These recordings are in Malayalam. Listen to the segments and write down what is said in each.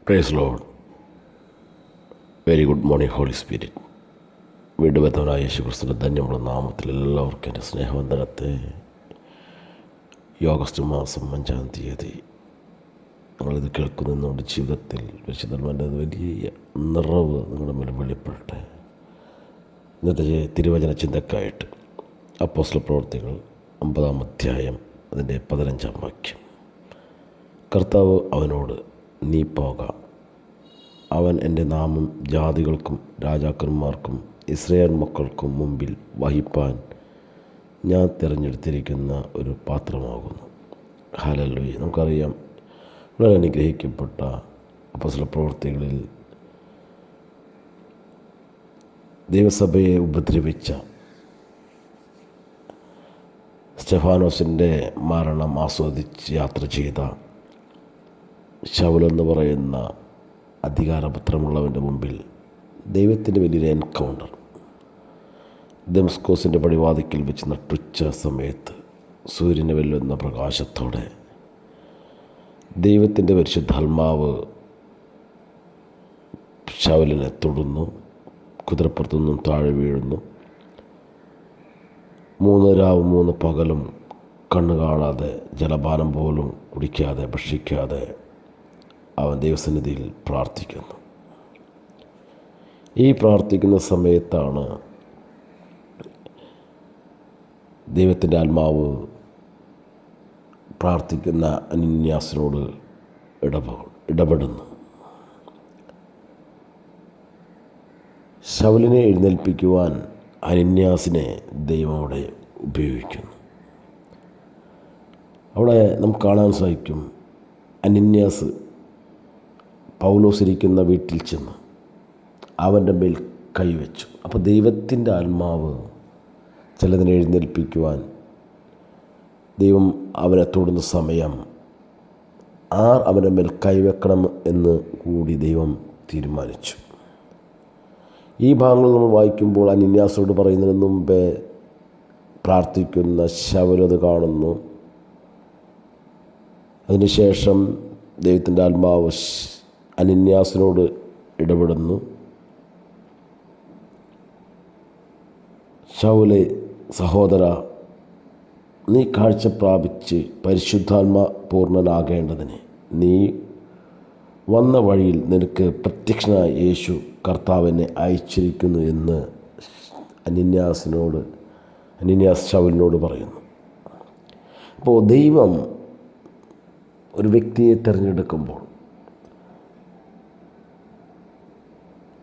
Price Lord. Very good morning Holy Spirit. വീണ്ടും എത്തവനായ യേശു ക്രിസ്തുവിൻ്റെ ധന്യമുള്ള നാമത്തിൽ എല്ലാവർക്കും എൻ്റെ സ്നേഹവന്ദനത്തെ. ഈ ഓഗസ്റ്റ് മാസം 5-ാം തീയതി നിങ്ങളിത് കേൾക്കുന്നതിനോട് ജീവിതത്തിൽ വിശുദ്ധൻ്റെ വലിയ നിറവ് നിങ്ങളുടെ മേൽ വെളിപ്പെടട്ടെ. ഇന്നത്തെ തിരുവചന ചിന്തക്കായിട്ട് അപ്പോസ്തല പ്രവൃത്തികൾ 50-ാം അധ്യായം അതിൻ്റെ 15-ാം വാക്യം. കർത്താവ് അവനോട്, നീ പോക, അവൻ എൻ്റെ നാമം ജാതികൾക്കും രാജാക്കന്മാർക്കും ഇസ്രായേൽ മക്കൾക്കും മുമ്പിൽ വഹിപ്പാൻ ഞാൻ തിരഞ്ഞെടുത്തിരിക്കുന്ന ഒരു പാത്രമാകുന്നു. ഹല്ലേലൂയ. നമുക്കറിയാം, വളരെ അനുഗ്രഹിക്കപ്പെട്ട അപ്പോസ്തല പ്രവൃത്തികളിൽ ദൈവസഭയെ ഉപദ്രവിച്ച സ്തെഫാനോസിൻ്റെ മരണം ആസ്വദിച്ച് യാത്ര ചെയ്ത ശൗലെന്ന് പറയുന്ന അധികാരപത്രമുള്ളവൻ്റെ മുമ്പിൽ ദൈവത്തിൻ്റെ വലിയൊരു എൻകൗണ്ടർ ദമസ്കോസിൻ്റെ പടിവാതിക്കൽ വെച്ച് നട്ടുച്ച സമയത്ത് സൂര്യനെ വെല്ലുന്ന പ്രകാശത്തോടെ ദൈവത്തിൻ്റെ പരിശുദ്ധാത്മാവ് ശൗലിനെ തൊടുന്നു. കുതിരപ്പുറത്തു നിന്നും താഴെ വീഴുന്നു. 3 രാവും 3 പകലും കണ്ണു കാണാതെ, ജലപാനം പോലും കുടിക്കാതെ, ഭക്ഷിക്കാതെ അവൻ ദൈവസന്നിധിയിൽ പ്രാർത്ഥിക്കുന്നു. ഈ പ്രാർത്ഥിക്കുന്ന സമയത്താണ് ദൈവത്തിൻ്റെ ആത്മാവ് പ്രാർത്ഥിക്കുന്ന അനന്യാസിനോട് ഇടപെടുന്നു. ശൗലിനെ എഴുന്നേൽപ്പിക്കുവാൻ അനന്യാസിനെ ദൈവം അവിടെ ഉപയോഗിക്കുന്നു. അവിടെ നമുക്ക് കാണാൻ സാധിക്കും, അനന്യാസ് പൗലോസ് ഇരിക്കുന്ന വീട്ടിൽ ചെന്ന് അവൻ്റെ മേൽ കൈവച്ചു. അപ്പോൾ ദൈവത്തിൻ്റെ ആത്മാവ് ചിലതിനെ എഴുന്നേൽപ്പിക്കുവാൻ ദൈവം അവനെ തൊടുന്ന സമയം ആർ അവൻ്റെ മേൽ കൈവെക്കണം എന്ന് കൂടി ദൈവം തീരുമാനിച്ചു. ഈ ഭാഗങ്ങൾ നമ്മൾ വായിക്കുമ്പോൾ അനന്യാസോട് പറയുന്നതിന് മുമ്പേ പ്രാർത്ഥിക്കുന്ന ശൗലത് കാണുന്നു. അതിനുശേഷം ദൈവത്തിൻ്റെ ആത്മാവ് അനന്യാസിനോട് ഇടപെടുന്നു. ശൗലേ, സഹോദര, നീ കാഴ്ച പ്രാപിച്ച് പരിശുദ്ധാത്മ പൂർണ്ണനാകേണ്ടതിന് നീ വന്ന വഴിയിൽ നിനക്ക് പ്രത്യക്ഷനായ യേശു കർത്താവിനെ അയച്ചിരിക്കുന്നു എന്ന് അനന്യാസ് ശൗലിനോട് പറയുന്നു. അപ്പോൾ ദൈവം ഒരു വ്യക്തിയെ തിരഞ്ഞെടുക്കുമ്പോൾ,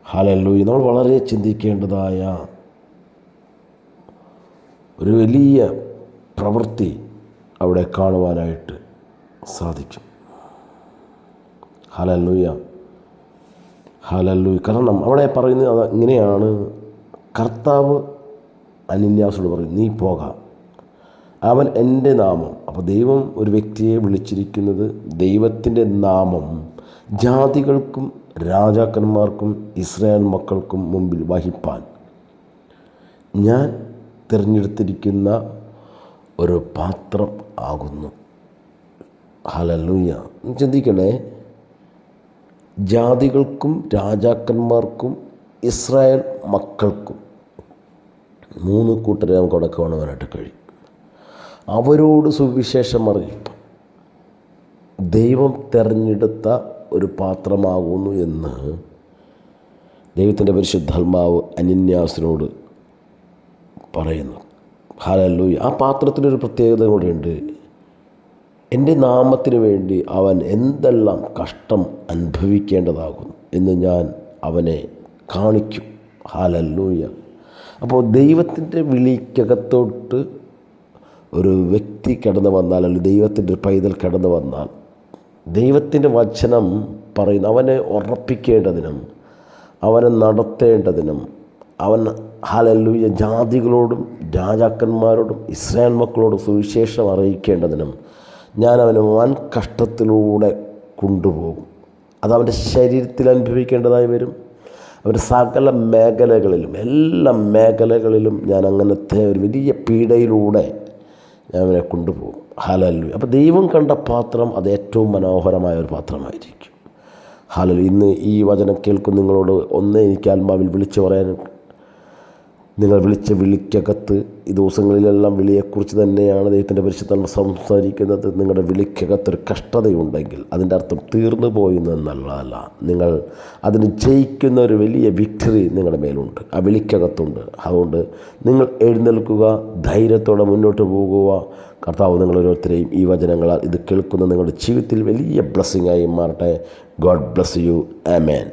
ഹല്ലേലൂയ, നമ്മൾ വളരെ ചിന്തിക്കേണ്ടതായ ഒരു വലിയ പ്രവൃത്തി അവിടെ കാണുവാനായിട്ട് സാധിക്കും. Hallelujah, hallelujah. കാരണം അവിടെ പറയുന്നത് അത് ഇങ്ങനെയാണ്. കർത്താവ് അനന്യാസോട് പറയും, നീ പോക, അവൻ എൻ്റെ നാമം. അപ്പോൾ ദൈവം ഒരു വ്യക്തിയെ വിളിച്ചിരിക്കുന്നത് ദൈവത്തിൻ്റെ നാമം ജാതികൾക്കും രാജാക്കന്മാർക്കും ഇസ്രായേൽ മക്കൾക്കും മുമ്പിൽ വഹിപ്പാൻ ഞാൻ തിരഞ്ഞെടുത്തിരിക്കുന്ന ഒരു പാത്രം ആകുന്നു. ഹല്ലേലൂയ. ചിന്തിക്കണേ, ജാതികൾക്കും രാജാക്കന്മാർക്കും ഇസ്രായേൽ മക്കൾക്കും 3 കൂട്ടരെ നമുക്ക് അവിടെ കാണുവാനായിട്ട് കഴിയും. അവരോട് സുവിശേഷം അറിയിപ്പ് ദൈവം തിരഞ്ഞെടുത്ത ഒരു പാത്രമാകുന്നു എന്ന് ദൈവത്തിൻ്റെ പരിശുദ്ധാത്മാവ് അനന്യാസിനോട് പറയുന്നു. ഹല്ലേലൂയ. ആ പാത്രത്തിനൊരു പ്രത്യേകത കൂടെയുണ്ട്. എൻ്റെ നാമത്തിന് വേണ്ടി അവൻ എന്തെല്ലാം കഷ്ടം അനുഭവിക്കേണ്ടതാകുന്നു എന്ന് ഞാൻ അവനെ കാണിക്കും. ഹല്ലേലൂയ. അപ്പോൾ ദൈവത്തിൻ്റെ വിളിക്കകത്തോട്ട് ഒരു വ്യക്തി കടന്നു വന്നാൽ, അല്ലെങ്കിൽ ദൈവത്തിൻ്റെ പൈതൽ കടന്നു വന്നാൽ, ദൈവത്തിൻ്റെ വചനം പറയുന്ന അവനെ ഉറപ്പിക്കേണ്ടതിനും അവനെ നടത്തേണ്ടതിനും അവൻ ഹല്ലേലൂയ ജാതികളോടും രാജാക്കന്മാരോടും ഇസ്രായേൽ മക്കളോടും സുവിശേഷം അറിയിക്കേണ്ടതിനും ഞാൻ അവനെ വൻ കഷ്ടത്തിലൂടെ കൊണ്ടുപോകും. അതവൻ്റെ ശരീരത്തിൽ അനുഭവിക്കേണ്ടതായി വരും. അവൻ്റെ സകല മേഖലകളിലും, എല്ലാ മേഖലകളിലും ഞാൻ അങ്ങനത്തെ ഒരു വലിയ പീഡയിലൂടെ ഞാൻ അവനെ കൊണ്ടുപോകും. ഹല്ലേലൂയ. അപ്പോൾ ദൈവം കണ്ട പാത്രം അത് ഏറ്റവും മനോഹരമായ ഒരു പാത്രമായിരിക്കും. ഹല്ലേലൂയ. ഇന്ന് ഈ വചനം കേൾക്കുന്ന നിങ്ങളോട് ഒന്നേ എനിക്ക് ആത്മാവിൽ വിളിച്ചു പറയാൻ, നിങ്ങൾ വിളിച്ച വിളിക്കകത്ത് ഈ ദിവസങ്ങളിലെല്ലാം വിളിയെക്കുറിച്ച് തന്നെയാണ് ദൈവത്തിൻ്റെ പരിശുദ്ധാത്മാവ് സംസാരിക്കുന്നത്. നിങ്ങളുടെ വിളിക്കകത്തൊരു കഷ്ടതയുണ്ടെങ്കിൽ അതിൻ്റെ അർത്ഥം തീർന്നു പോയെന്നുള്ളതല്ല, നിങ്ങൾ അതിന് ജയിക്കുന്ന ഒരു വലിയ വിക്ടറി നിങ്ങളുടെ മേലുണ്ട്, ആ വിളിക്കകത്തുണ്ട്. അതുകൊണ്ട് നിങ്ങൾ എഴുന്നേൽക്കുക, ധൈര്യത്തോടെ മുന്നോട്ട് പോകുക. കർത്താവ് നിങ്ങളോരോരുത്തരെയും ഈ വചനങ്ങളാൽ ഇത് കേൾക്കുന്ന നിങ്ങളുടെ ജീവിതത്തിൽ വലിയ ബ്ലെസ്സിങ്ങായി മാറട്ടെ. God bless you. ആമേൻ.